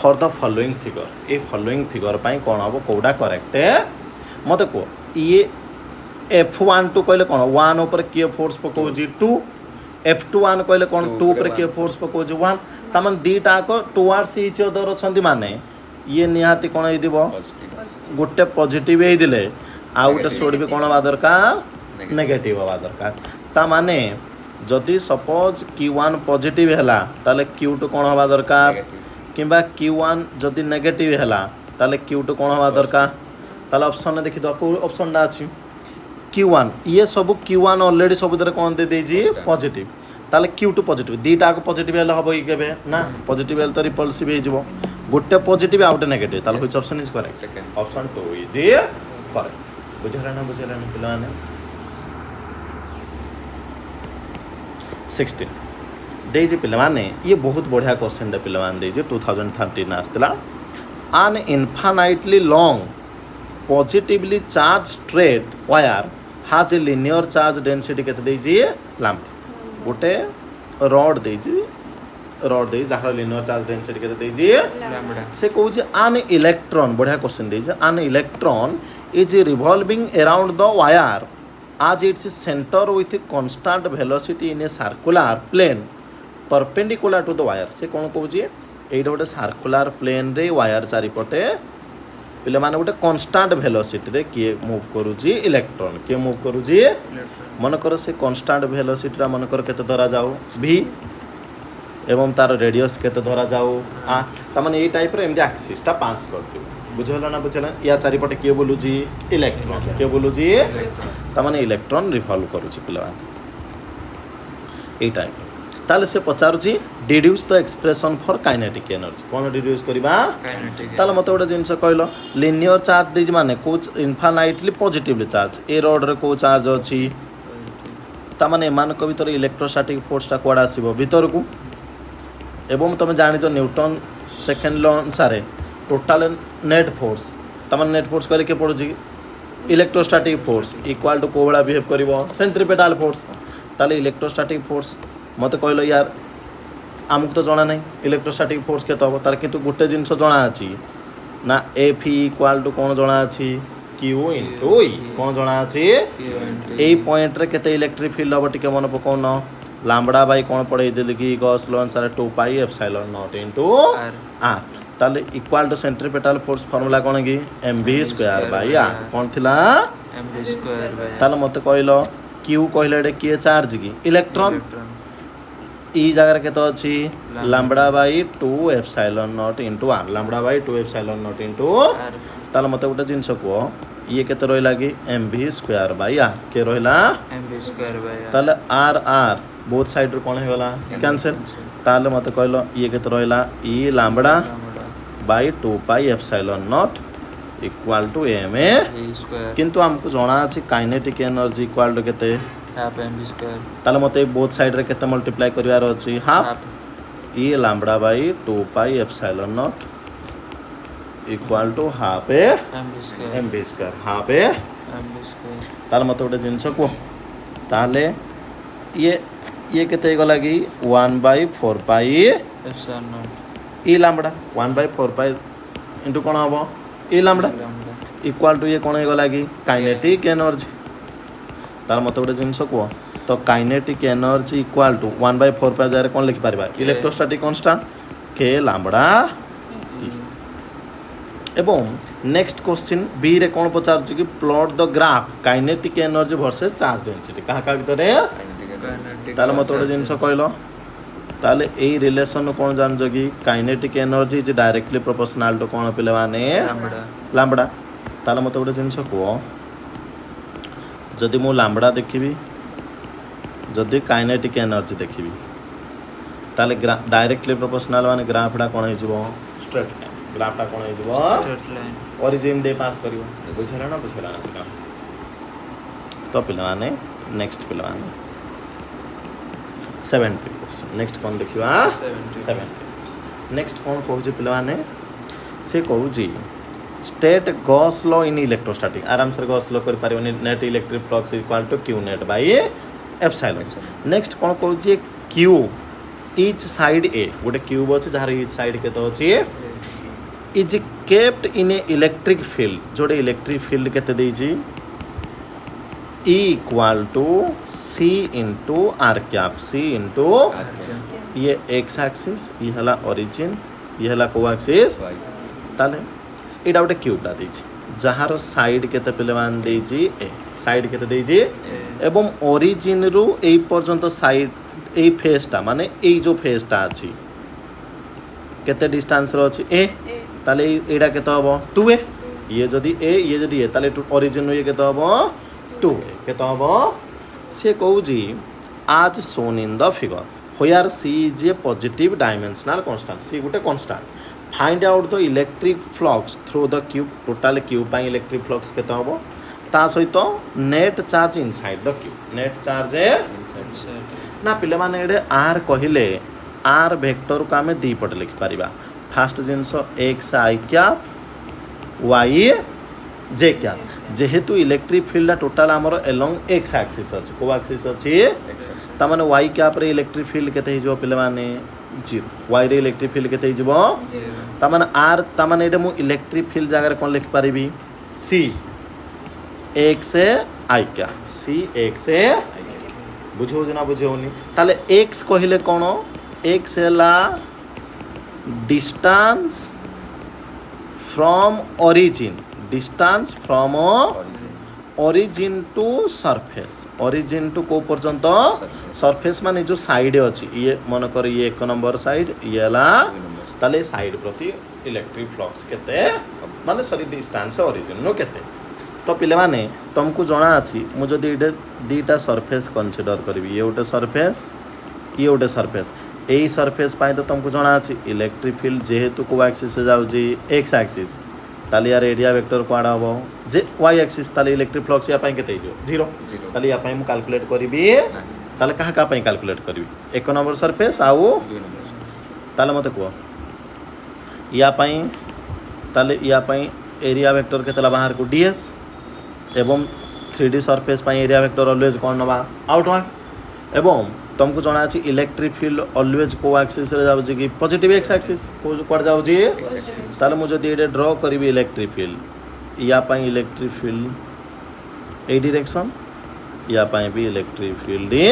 for the following figure ए फॉलोइंग फिगर पाई कोन हबो कोडा करेक्ट मते को ये F12 कहले कोन 1 ऊपर के फोर्स पकोजी 2 F21 कहले कोन 2 ऊपर के फोर्स पकोजी 1 तमन दीटा को टुवर्ड्स ईच अदर अछंती माने ये निहाती कोन हे दिबो गोटे पॉजिटिव हे दिले आ गोटे सोड भी कोन बा दरकार नेगेटिव बा दरकार ता माने जदि सपोज Q1 पॉजिटिव हैला ताले Q2 कोन हवा दरकार किबा Q1 जदि नेगेटिव हैला ताले Q2 कोन हवा दरकार ताले ऑप्शन ने देखि दो को ऑप्शन डा अछि Q1 ये सब Q1 ऑलरेडी सब दरे कोन दे देजी पॉजिटिव ताले Q2 पॉजिटिव दीटा को पॉजिटिव हैला हबो कि केबे ना पॉजिटिव हैल तो रिपल्सिव हे जिवो गोटे पॉजिटिव आउट नेगेटिव ताले which option is correct option 2 is correct बुझला ना पिलाने 16 देजी पिलाने ये बहुत बढ़िया क्वेश्चन दे पिलाने देजी 2013 आस्तिला an infinitely long positively charged straight wire has a linear charge density केते देजी लैम्बडा गोटे रॉड देजी जहार लिनियर चार्ज डेंसिटी केते देजी लैम्बडा से कहू जे an electron बढ़िया question देजी an electron is revolving around the wire as its center with constant velocity in a circular plane perpendicular to the wire से कौन कहूँ ये गोटे सर्कुलर प्लेन रे वायर चारिपटे पे मैंने गोटे कन्स्टाट भेलोसिटी रे किए मूव करुची इलेक्ट्रॉन किए मूव करुची मनकर से कन्स्टाट भेलोसिटी मनकर केते धरा जाऊ v एवं तार रेडियस केते धरा जाऊ आ तमाने ये टाइप रे एमदी एक्सिस टा पास करथियो बुझला ना बुझला या चारिपटे किए बोलुची इलेक्ट्रॉन किए बोलुची तमाने इलेक्ट्रॉन रिवॉल्व करुची पिला ए टाइप ताले से पचारुची deduce the expression for kinetic energy कोन डिड्यूस करबा काइनेटिक ताले मते गोटे जिंस कहलो लिनियर चार्ज देज माने को इनफाइनाइटली पॉजिटिवली चार्ज ए रॉड रे को चार्ज अछि ता माने मान को भीतर इलेक्ट्रोस्टैटिक फोर्स ता कोडा आसीबो भीतर को एवं तुम जानिछ न्यूटन सेकंड लॉ अनुसार टोटल नेट फोर्स तमन नेट फोर्स कहले के पड़ुची इलेक्ट्रोस्टैटिक फोर्स इक्वल टू कोबळा बिहेव करबो सेंट्रीपेटल फोर्स ताले इलेक्ट्रोस्टैटिक फोर्स मत कहलो यार आमको तो जना नहीं इलेक्ट्रोस्टैटिक फोर्स के हम तार किंतु गोटे जिनस जना अछि ना F इक्वल टू कोन जना अछि Q * E कोन जना अछि ए पॉइंट रे केते इलेक्ट्रिक फील्ड हबो टिके मन पकोन लैम्बडा बाय कोन पढै देले कि गॉस लॉ अनुसार 2πε0 इनटू r ताले equal to centripetal force formula कोन कि mv²/r कोन थिला mv² ताले मते कहलो Q कहले के चार्ज की इलेक्ट्रॉन ई जगह के तो अछि λ/2ε0 इनटू r λ/2ε0 इनटू r ताले मते गोटे जिंस को ये केते रहिला कि mv²/r के रहिला mv² ताले आर आर बोथ साइड रो कोन हे गला कैंसिल ताले मते कहलो ये केते रहिला e lambda by 2 pi epsilon not equal to m a e² किंतु हमको जणा अछि काइनेटिक एनर्जी इक्वल टू केते हाफ mv² ताले मते बोथ साइड रे केते मल्टीप्लाई करिवार अछि half e lambda by 2 pi epsilon not equal to half a mv² half a mv² ताले मते गोटे जिंस को ताले ये केते गला कि 1/4 pi epsilon nought e lambda 1/4 pi into कोन हबो e लैम्बडा इक्वल टू ये कोन हे गला कि काइनेटिक एनर्जी तार मते गोटे जिंस को तो काइनेटिक एनर्जी इक्वल टू 1/4 पाई जारे कोन लिखि परबा इलेक्ट्रोस्टैटिक कांस्टेंट k लैम्बडा एवं नेक्स्ट क्वेश्चन बी रे कोन पचार कि plot the graph kinetic energy versus charge density कहा का भितरे ताले मते गोटे जिंस कहलो ताले एई रिलेशन कोन जान जोगी kinetic energy is directly proportional to कोन पिले माने लैम्बडा ताले मते गोटे जिंस को जदि मु लैम्बडा देखिबी जदि काइनेटिक एनर्जी देखिबी ताले डायरेक्टली प्रोपोर्शनल माने ग्राफडा कोन हे जिवो स्ट्रेट लाइन ग्राफडा कोन हे जिवो स्ट्रेट लाइन ओरिजिन दे पास करिवो बुझला ना तो पिले माने नेक्स्ट पिले माने 70 नेक्स्ट कोन देखिवा 70 नेक्स्ट कोन कहू जे पिले माने से कहू जी state Gauss law in electrostatic आराम से गॉस लॉ कर पारिबनी net electric flux equal to q net by epsilon next कोन कहू जे q ईच साइड ए गोटे क्यूब अछि जहार ईच साइड केते अछि is kept in a electric field जोड़े इलेक्ट्रिक फील्ड केते देई छी E equal to c into r cap c into ये x एक्सिस ये हला ओरिजिन ये हला को एक्सिस ताले एडा गोटे क्यूबटा देई छी जहार साइड केते पिले मान देई छी a साइड केते देई छी एवं ओरिजिन रु ए पर्यंत साइड ए फेसटा माने ए जो फेसटा अछि केते डिस्टेंस रो अछि a ताले एडा केते हबो 2a ये जदी a ये जदी a ताले ओरिजिन रु ये केते हबो 2a केते हबो से कहू जी आज shown in the figure where c is a positive dimensional constant c गुटे constant find out the electric flux through the cube total cube पाई इलेक्ट्रिक फ्लक्स केते हबो ता सहित net charge inside the cube net charge ना पिले माने एडे r कहिले r वेक्टर को हमें दी पट लिखि परिबा फर्स्ट जिंस x i cap y j cap जेहेतु इलेक्ट्रिक फील्ड टोटल हमर अलोंग x एक्सिस अछि को एक्सिस अछि त माने y कैप रे इलेक्ट्रिक फील्ड केते हिजो पिले माने 0 y रे इलेक्ट्रिक फील्ड केते हिजो त माने r त माने एडे मु इलेक्ट्रिक फील्ड जगह कोन लिखि परिबी c x i cap c x बुझो जना बुझोनी ताले x कहिले कोन x हला distance from origin distance from origin to surface origin to को पर्यंत सरफेस माने जो साइड अछि ये मन कर ये एक नंबर साइड ये हला ताले साइड प्रति इलेक्ट्रिक फ्लक्स केते माने सॉरी डिस्टेंस ओरिजिन नो केते तो पिले माने तुमको जणा अछि मु जदी इडे दीटा सरफेस कंसीडर करबी ये उटे सरफेस ये उटे सरफेस एई सरफेस पाई तो तुमको जणा अछि इलेक्ट्रिक फील्ड जेहेतु को एक्सिस से जाउ जी x एक्सिस ताले यार एरिया वेक्टर को आडा हबो जे y एक्सिस ताले इलेक्ट्रिक फ्लक्स या पाई केते हिजो 0 ताले या पाई मु कैलकुलेट करबी ताले कहा का पाई कैलकुलेट करबी एक नंबर सरफेस आउ 2 नंबर ताले मते को या पाई ताले या पाई एरिया वेक्टर केतला बाहर को ds एवं 3D सरफेस पाई एरिया वेक्टर ऑलवेज कोन नबा आउटवर्ड एवं तुमको जणा अछि इलेक्ट्रिक फील्ड ऑलवेज को एक्सिस रे जाउ कि पॉजिटिव x एक्सिस को पड़ जाउ जी ताले मु जदी एडे ड्रॉ करबी इलेक्ट्रिक फील्ड या पाई इलेक्ट्रिक फील्ड ए डायरेक्शन या पाई भी इलेक्ट्रिक फील्ड ए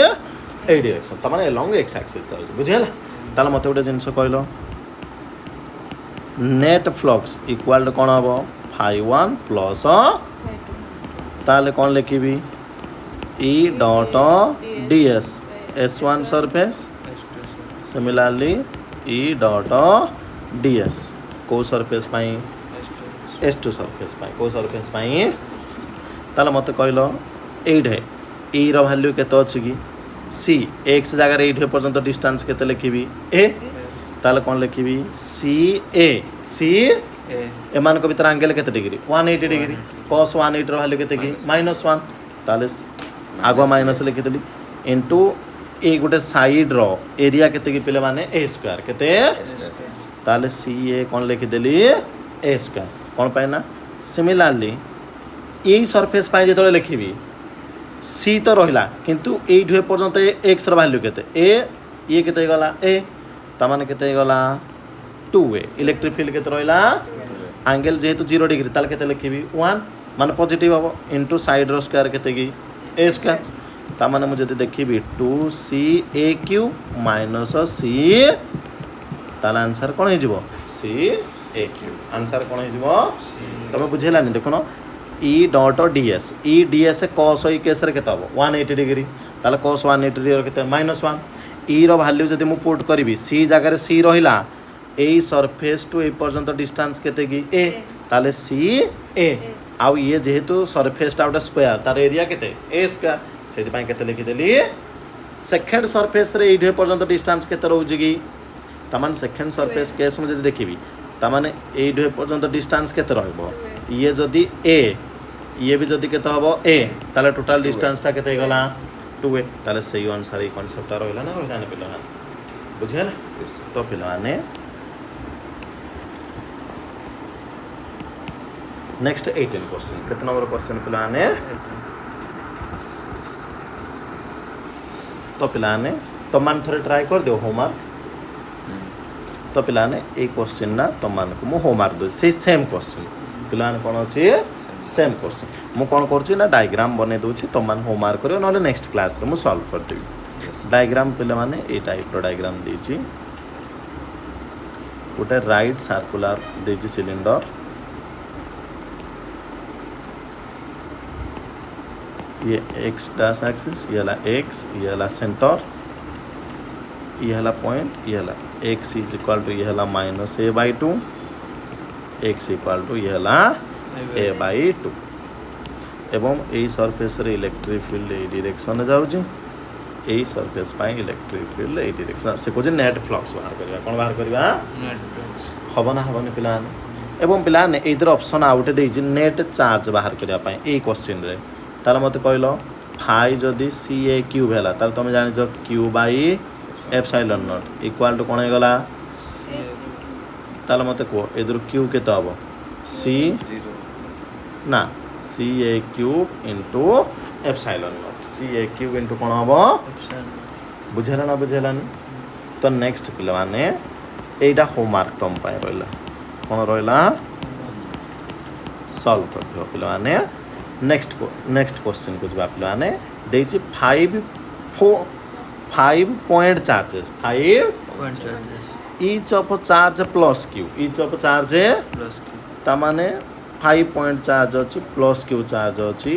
डायरेक्शन त माने लॉन्ग x एक्सिस जाउ बुझियला ताले मते गोटे जिंस कहलो नेट फ्लक्स इक्वल टू कोन हबो phi1 प्लस ताले कोन लिखिबी e dot ds s1 surface similarly e dot ds को सरफेस पाई s2 सरफेस पाई को सरफेस पाई ताले मते कहलो एइठे ए रो वैल्यू केते अछि कि सी x जगह रे एइठे पर्यंत डिस्टेंस केते लिखिबी a ताले कोन लिखिबी सी ए एमान को भीतर एंगल केते डिग्री 180 डिग्री cos 180 रो वैल्यू केते कि -1 ताले आगो माइनस लिखितली इनटू ए गोटे साइड रो एरिया केते कि पिले माने a स्क्वायर केते ताले सी ए कोन लिखिदेली a स्क्वायर कोन पाए ना सिमिलरली ए सरफेस पाए जेतले लिखिबी सी तो रहिला किंतु एइठे पर्यंत x रो वैल्यू केते a ये केते गला a ता माने केते गला 2a इलेक्ट्रिक फील्ड केते रहिला एंगल जेहेतु 0 डिग्री ताले केते लिखिबी 1 माने पॉजिटिव हबो इनटू साइड रो स्क्वायर केते कि a स्क्वायर ता माने मु जदी देखिबी 2caq माइनस c ताले आंसर कोन हे जिवो caq आंसर कोन हे जिवो तमे बुझेलानी देखुनो e dot ds e ds cos i case रे केते हबो 180 डिग्री ताले cos 180 डिग्री केते -1 e रो वैल्यू जदी मु पुट करबी c जगह रे c रहिला ए सरफेस टू ए पर्यंत डिस्टेंस केते कि a ताले c a आउ ये जेहेतु सरफेस टा उटा स्क्वायर तार एरिया केते a स्क्वायर सेति पय केते लिखि देली सेकंड सरफेस रे एठे पर्यंत डिस्टेंस केते रहउजी कि तमान सेकंड सरफेस केस में जदी देखिबी तमाने एठे पर्यंत डिस्टेंस केते रहबो ये जदी a ये भी जदी केते हबो a ताले टोटल डिस्टेंस टा केते गला 2a ताले सही अनुसार ई कांसेप्ट रहला ना रहला ने पिला बुझल तो पिला ने नेक्स्ट 18 क्वेश्चन कितना नंबर क्वेश्चन पिला ने तो पिला ने तो मान थोड़े ट्राई कर दो होमवर्क तो पिला ने ए क्वेश्चन ना तो मान को मु होमवर्क दो से सेम क्वेश्चन पिला ने कोन अछि सेम क्वेश्चन मु कोन करछि ना डायग्राम बने दोछि तो मान होमवर्क करियो नले नेक्स्ट क्लास रे मु सॉल्व कर देबी डायग्राम पिला माने ए टाइप रो डायग्राम देछि गोटे राइट सर्कुलर देछि सिलिंडर ये x डैश एक्सिस ये हला x ये हला सेंटर ये हला पॉइंट ये हला x इज इक्वल टू ये हला -a/2 x इक्वल टू ये हला a/2 एवं ए सरफेस रे इलेक्ट्रिक फील्ड ए डायरेक्शन जाउची ए सरफेस पाई इलेक्ट्रिक फील्ड ए डायरेक्शन से कोजे नेट फ्लक्स बाहर करबा कोन बाहर करबा नेट फ्लक्स हबना हबने पिलान एवं पिलान ए इधर ऑप्शन आउट देछि नेट चार्ज बाहर करबा पाई ए क्वेश्चन रे ताले मते कहलो फाई जदी caq भेला ताले तुम जानि जो q by epsilon not equal to कोन हे गला ताले मते को एदर q केते हबो c 0 ना caq into epsilon nought caq into कोन हबो बुझेला ना बुझेलानी तो नेक्स्ट पिला माने एटा होमवर्क तुम पाए रहला कोन रहला सॉल्व कर दियो पिला माने नेक्स्ट क्वेश्चन को जवाब पिला माने देछि 5 point charges 5 point charges each of charge plus q each of charge plus ता माने 5 पॉइंट चार्ज अछि प्लस q चार्ज अछि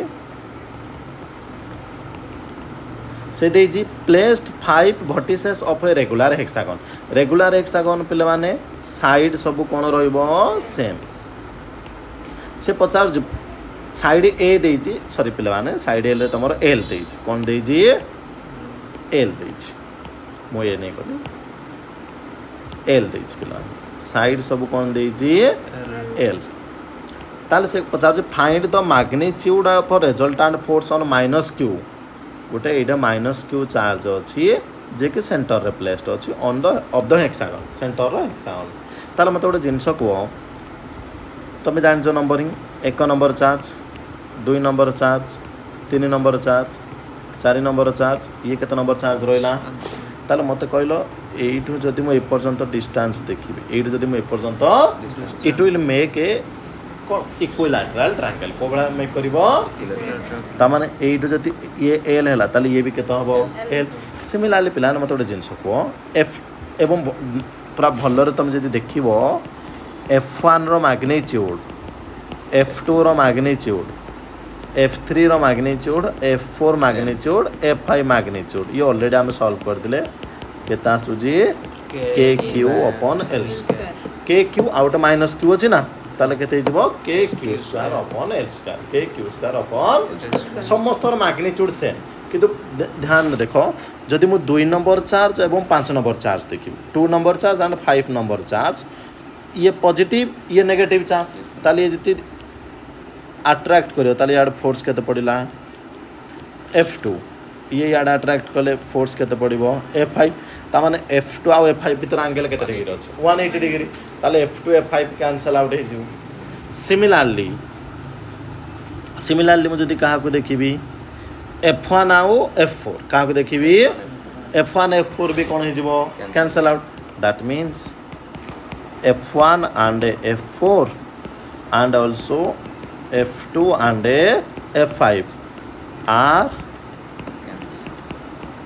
से देजी placed 5 vertices of a regular hexagon पिले माने साइड सब कोन रहइबो सेम से पचार साइड ए देजी सॉरी पिले माने साइड एल तमर एल देजी कोन देजी एल देजी मो ये नहीं करी एल देजी पिला साइड सब कोन देजी एल ताले से पचार find the magnitude of resultant force on -q गोटे एटा -q चार्ज अछि जे कि सेंटर रे प्लेस्ड अछि on the of the hexagon centre रो हेक्सागन ताले मते गोटे जिंस को तमे जान जो numbering 1 number charge 2 number charge 3 number charge 4 number charge ये केते नंबर चार्ज रोइला ताले मते कहलो एठु जदि मो ए पर्यंत डिस्टेंस देखिबे एठु जदि मो ए पर्यंत it will make a equilateral triangle कोबळा मेक करबो ता माने एठु जदि ये एल हैला ताले ये भी केते हबो एल सिमिलरली पिलान मते गोटे जिंस को एफ एवं पूरा भल्लो रे तुम जदि देखिबो f1 रो मैग्नीट्यूड f2 रो मैग्नीट्यूड f3 रो magnitude f4 magnitude f5 magnitude ये ऑलरेडी हम सॉल्व कर दिले केता सुजी kq upon l kq out minus q अछि ना ताले केते हिजबो k q square upon l square k q square upon समस्तर मैग्नीट्यूड सेम किंतु ध्यान देखो जदि मु 2 नंबर चार्ज एवं 5 नंबर चार्ज देखिबी 2 number charge and 5 number charge ये पॉजिटिव ये नेगेटिव चार्ज ताले जति अट्रैक्ट करियो ताले यार फोर्स केते पड़िला F2 ये यार अट्रैक्ट कले फोर्स केते पड़िबो F5 ता माने F2 आ F5 भीतर एंगल केते डिग्री अछि 180 डिग्री ताले F2 F5 कैंसल आउट हे जिउ सिमिलरली मु जदि काहा को देखिबी F1 आउ F4 काहा को देखिबी F1 F4 भी कोन हे जिवो cancel out that means F1 and F4 and also F2 and F5 are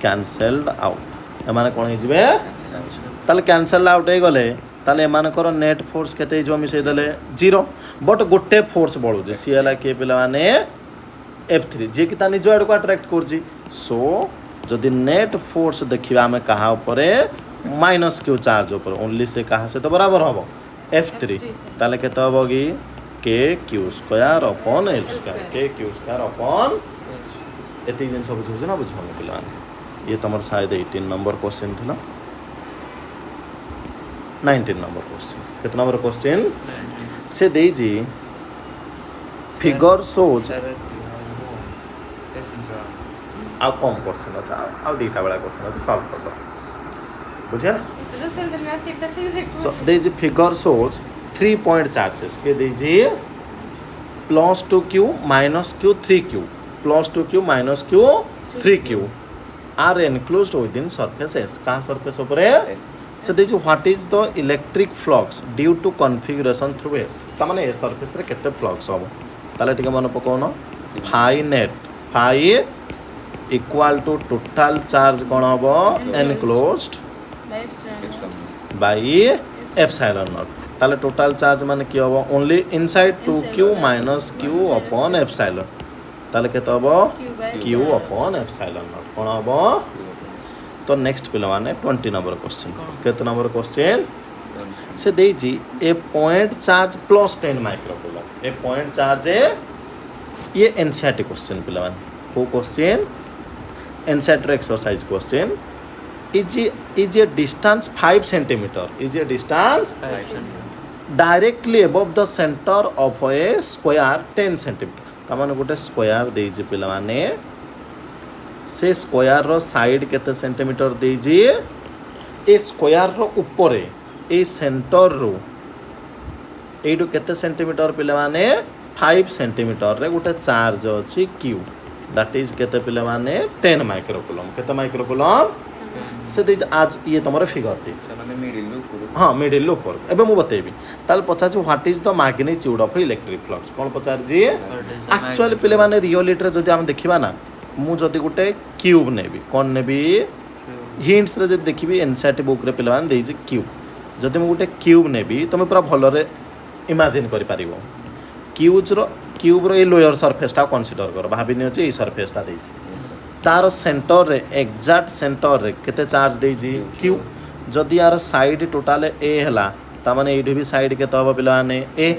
cancelled out एमाने कोन हे जिवे ताले कैंसल आउट हे गले ताले एमानकर नेट फोर्स केते जो मिसै दले 0 बट गोटे फोर्स बळु जे सी हला के पिला माने F3 जे कि ता निज आड़ को अट्रैक्ट करजी सो जदि नेट फोर्स देखिबा हमें कहा ऊपरे माइनस क्यू चार्ज ऊपर ओनली से कहा से तो बराबर हबो F3 ताले केते हबो कि k q square upon l square k q square upon एति जिन सब बुझु ना बुझो पिला ये तमर शायद 18 नंबर क्वेश्चन थिला 19 नंबर क्वेश्चन कितना नंबर क्वेश्चन से दे जी फिगर शोज आ कम क्वेश्चन अच्छा आ दीटा बड़ा क्वेश्चन अच्छा सॉल्व कर दो बुझे सो दे जी फिगर शोज 3 पॉइंट चार्जेस के दे जी +2q -q 3q +2q -q 3q are enclosed within surface S का सरफेस ऊपर से दे जी what is the electric flux due to configuration through S ता माने ए सरफेस रे केते फ्लक्स हो ताले ठीक मन पकोनो phi net phi equal to total charge कोन हबो एनक्लोज्ड बाय एप्सिलॉन नॉट ताले टोटल चार्ज माने की हबो only inside 2q - q upon epsilon ताले केते हबो q अपॉन एप्सिलॉन नॉट कोन हबो तो नेक्स्ट पिला माने 20 नंबर क्वेश्चन केते नंबर क्वेश्चन से दे जी a point charge +10 microcoulomb a point charge है ये एनसीईआरटी क्वेश्चन पिला माने को question NCERT exercise question is a distance 5 centimetre is a distance directly above the centre of a square 10 centimetre तमाने गोटे स्क्वायर दे जी पिला माने से स्क्वायर रो साइड केते सेंटीमीटर दे जी ए स्क्वायर रो ऊपर ए सेंटर रो एडु केते सेंटीमीटर पिला माने 5 सेंटीमीटर रे गोटे चार्ज अछि q दैट इज केते पिला माने 10 माइक्रोकूलम केते माइक्रोकूलम से दे आज ये तमरो फिगर टी माने मिडिल ऊपर हां मिडिल ऊपर एबे मु बतेबी ताल पचाच what is the magnitude of electric flux कोन पचार जी एक्चुअली पिले माने रियलिटी रे जदी हम देखिबा ना मु जदी गोटे क्यूब नेबी कोन नेबी हिंट्स रे जदी देखिबी एनसीईआरटी बुक रे पिले माने देजी क्यूब जदी मु गोटे क्यूब नेबी तमे पूरा भलो रे इमेजिन करि पारिबो क्यूब रो ए लोअर सरफेस ता कंसीडर कर भाबिनी अछि ए सरफेस ता देजी तार सेंटर रे एग्जैक्ट सेंटर रे केते चार्ज देजी q जदी यार साइड टोटल a हला ता माने एठु भी साइड केते हबो पिला माने a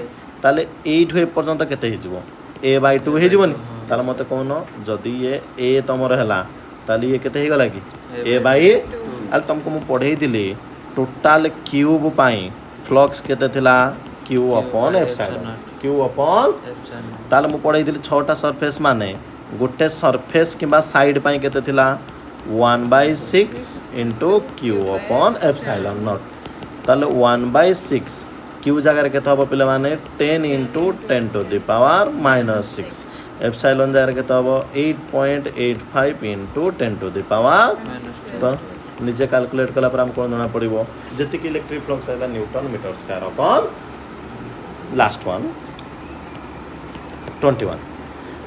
ताले एठु ए पर्यंत केते हिजबो a/2 हिजबोनी ताले मते कोनो जदी ये a तमर हला ताले ये केते हिगला कि a/2 आल तुमको मु पढेई दिली टोटल क्यूब पाई फ्लक्स केते थिला q upon epsilon q upon ताले मु पढेई दिली 6टा सरफेस माने गोटे सरफेस किबा साइड पाई केते थिला 1/6 into q upon epsilon not ताले 1/6 q जगह रे केते हबो पिले माने 10 into 10 to the power -6 epsilon जगह रे केते हबो 8.85 इनटू 10 टू द पावर तो निजे कैलकुलेट कला पर हम कोन जणा पड़िबो जति कि इलेक्ट्रिक फ्लक्स आला newton metre square upon last one 21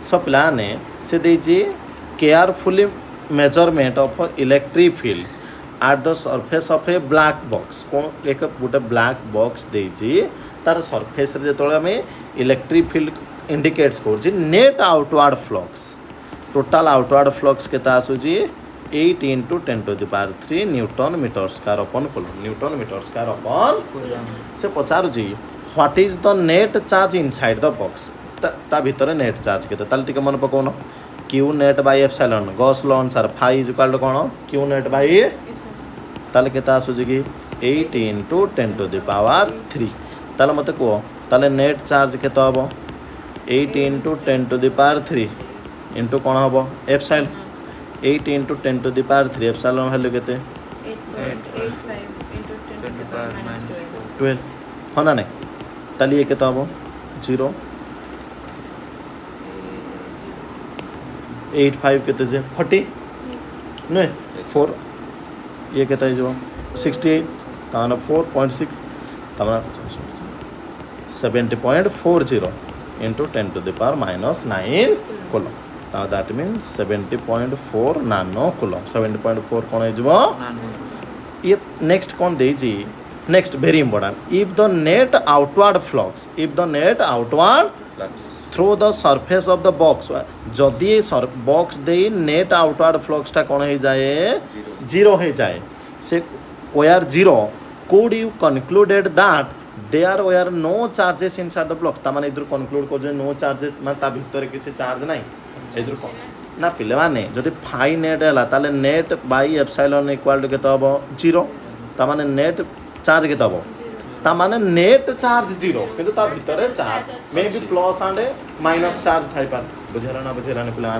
so plan से दीजिए carefully measurement of electric field at the surface of a black box कौन एक गोटे ब्लैक बॉक्स दीजिए तार सरफेस रे जेतोले हमें इलेक्ट्रिक फील्ड इंडिकेट्स कर net outward flux total outward flux केता आसुजी 8 into 10 to the power 3 newton metre square upon coulomb newton metre square upon से पचारु जी what is the net charge inside the box তা ভিতরে নেট চার্জ কেতে তাহলে টিকে মনে পকাউন q net by epsilon Gauss law অনুসার ফাই ইজ ইকুয়াল টু কোন কিউ নেট বাই তাহলে কেতে আসুଛି কি 8 ইনটু 10 টু দি পাওয়ার 3 তাহলে মতে কুহ তাহলে নেট চার্জ কেতে হব 8 into 10 to the power 3 into কোন হব এপসাইল 8 into 10 to the power 3 epsilon value কেতে 8.85 into 10 to the power minus 12. 12 হয় না নাই তাহলে ইয়ে কেতে হব 0 85 কেতে যে 40 নয় 4 ইয়ে কেতে হয়ে যাব 68 তাহলে 4.6 তাহলে 70.40 into 10 to the power minus 9 coulomb now that means 70.4 nano coulomb 70.4 কোন হয়ে যাব ये next कौन देजी next very important if the net outward flux through the surface of the box যদি এই বক্স দেই নেট আউটওয়ার্ড ফ্লক্সটা কোন হয়ে যায় জিরো হয়ে যায় সে ওয়ার zero could you concluded that there were no charges inside the box তার মানে এদুর কনক্লুড করছে নো চার্জেস মানে তা ভিতরে কিছু চার্জ নাই এদুর না পিলে মানে যদি ফাই নেট ହେଲା তাহলে net by epsilon equal to কেতে হব জিরো তার মানে নেট চার্জ কেতে হব তার মানে নেট চার্জ জিরো কিন্তু তা ভিতরে charge may be plus and minus charge থাইপারে বুঝেলা না পিলাମାନେ